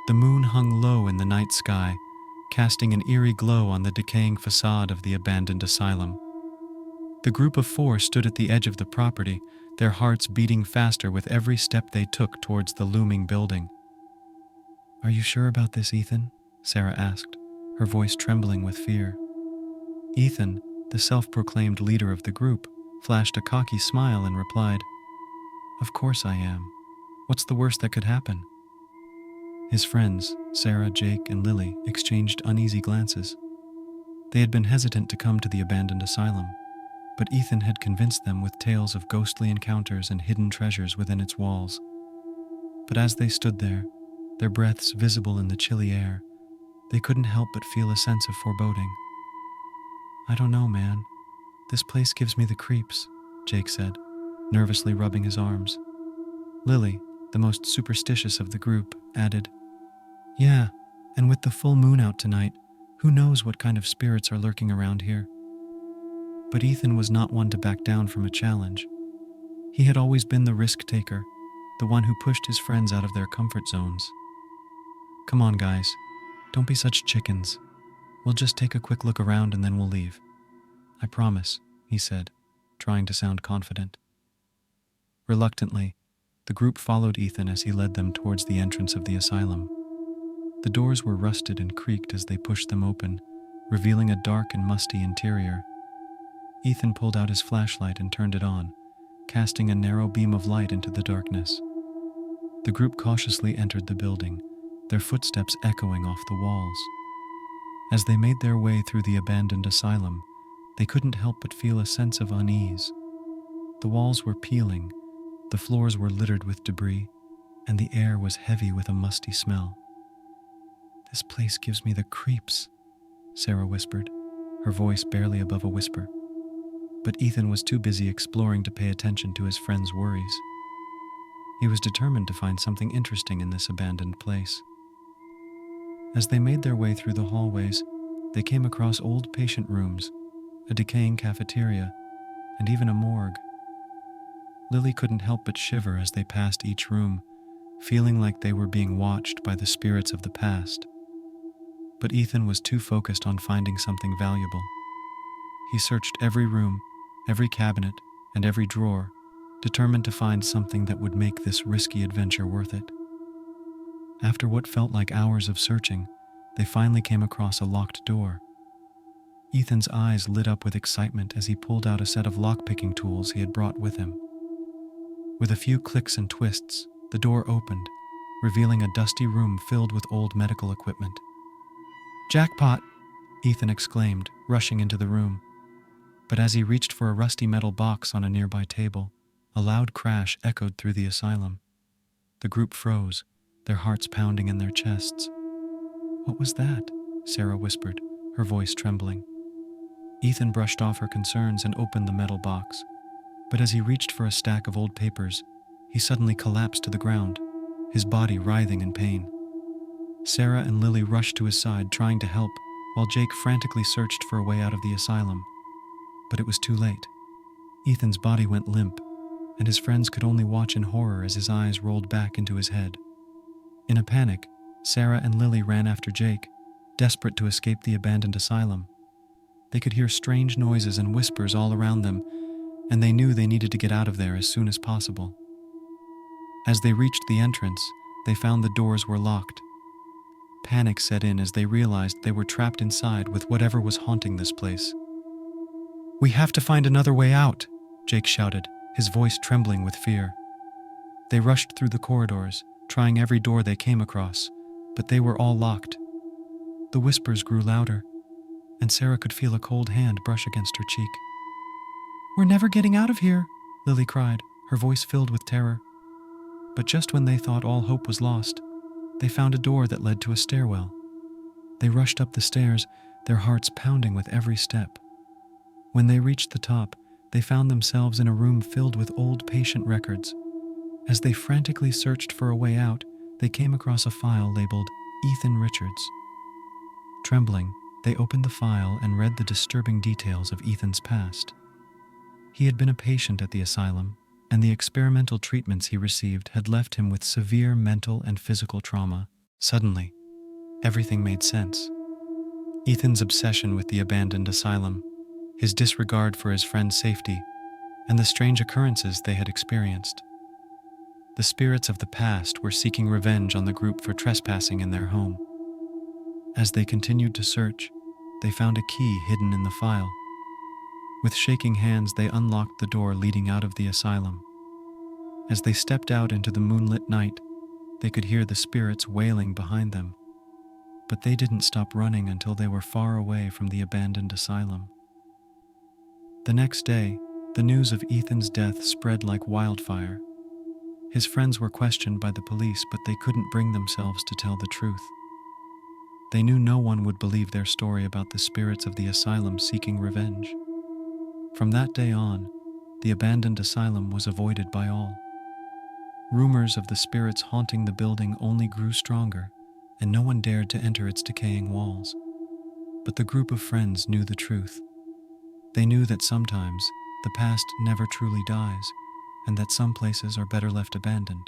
The moon hung low in the night sky, casting an eerie glow on the decaying facade of the abandoned asylum. The group of four stood at the edge of the property, their hearts beating faster with every step they took towards the looming building. "Are you sure about this, Ethan?" Sarah asked, her voice trembling with fear. Ethan, the self-proclaimed leader of the group, flashed a cocky smile and replied, "Of course I am. What's the worst that could happen?" His friends, Sarah, Jake, and Lily, exchanged uneasy glances. They had been hesitant to come to the abandoned asylum, but Ethan had convinced them with tales of ghostly encounters and hidden treasures within its walls. But as they stood there, their breaths visible in the chilly air, they couldn't help but feel a sense of foreboding. "I don't know, man. This place gives me the creeps," Jake said, nervously rubbing his arms. Lily, the most superstitious of the group, added, "Yeah, and with the full moon out tonight, who knows what kind of spirits are lurking around here?" But Ethan was not one to back down from a challenge. He had always been the risk-taker, the one who pushed his friends out of their comfort zones. "Come on, guys. Don't be such chickens. We'll just take a quick look around and then we'll leave. I promise," he said, trying to sound confident. Reluctantly, the group followed Ethan as he led them towards the entrance of the asylum. The doors were rusted and creaked as they pushed them open, revealing a dark and musty interior. Ethan pulled out his flashlight and turned it on, casting a narrow beam of light into the darkness. The group cautiously entered the building, their footsteps echoing off the walls. As they made their way through the abandoned asylum, they couldn't help but feel a sense of unease. The walls were peeling, the floors were littered with debris, and the air was heavy with a musty smell. "This place gives me the creeps," Sarah whispered, her voice barely above a whisper. But Ethan was too busy exploring to pay attention to his friend's worries. He was determined to find something interesting in this abandoned place. As they made their way through the hallways, they came across old patient rooms, a decaying cafeteria, and even a morgue. Lily couldn't help but shiver as they passed each room, feeling like they were being watched by the spirits of the past. But Ethan was too focused on finding something valuable. He searched every room, every cabinet, and every drawer, determined to find something that would make this risky adventure worth it. After what felt like hours of searching, they finally came across a locked door. Ethan's eyes lit up with excitement as he pulled out a set of lock-picking tools he had brought with him. With a few clicks and twists, the door opened, revealing a dusty room filled with old medical equipment. "Jackpot!" Ethan exclaimed, rushing into the room. But as he reached for a rusty metal box on a nearby table, a loud crash echoed through the asylum. The group froze, their hearts pounding in their chests. "What was that?" Sarah whispered, her voice trembling. Ethan brushed off her concerns and opened the metal box. But as he reached for a stack of old papers, he suddenly collapsed to the ground, his body writhing in pain. Sarah and Lily rushed to his side, trying to help, while Jake frantically searched for a way out of the asylum. But it was too late. Ethan's body went limp, and his friends could only watch in horror as his eyes rolled back into his head. In a panic, Sarah and Lily ran after Jake, desperate to escape the abandoned asylum. They could hear strange noises and whispers all around them, and they knew they needed to get out of there as soon as possible. As they reached the entrance, they found the doors were locked. Panic set in as they realized they were trapped inside with whatever was haunting this place. "We have to find another way out," Jake shouted, his voice trembling with fear. They rushed through the corridors, trying every door they came across, but they were all locked. The whispers grew louder, and Sarah could feel a cold hand brush against her cheek. "We're never getting out of here," Lily cried, her voice filled with terror. But just when they thought all hope was lost, they found a door that led to a stairwell. They rushed up the stairs, their hearts pounding with every step. When they reached the top, they found themselves in a room filled with old patient records. As they frantically searched for a way out, they came across a file labeled Ethan Richards. Trembling, they opened the file and read the disturbing details of Ethan's past. He had been a patient at the asylum, and the experimental treatments he received had left him with severe mental and physical trauma, Suddenly, everything made sense. Ethan's obsession with the abandoned asylum, his disregard for his friend's safety, and the strange occurrences they had experienced. The spirits of the past were seeking revenge on the group for trespassing in their home. As they continued to search, they found a key hidden in the file. With shaking hands, they unlocked the door leading out of the asylum. As they stepped out into the moonlit night, they could hear the spirits wailing behind them. But they didn't stop running until they were far away from the abandoned asylum. The next day, the news of Ethan's death spread like wildfire. His friends were questioned by the police, but they couldn't bring themselves to tell the truth. They knew no one would believe their story about the spirits of the asylum seeking revenge. From that day on, the abandoned asylum was avoided by all. Rumors of the spirits haunting the building only grew stronger, and no one dared to enter its decaying walls. But the group of friends knew the truth. They knew that sometimes the past never truly dies, and that some places are better left abandoned.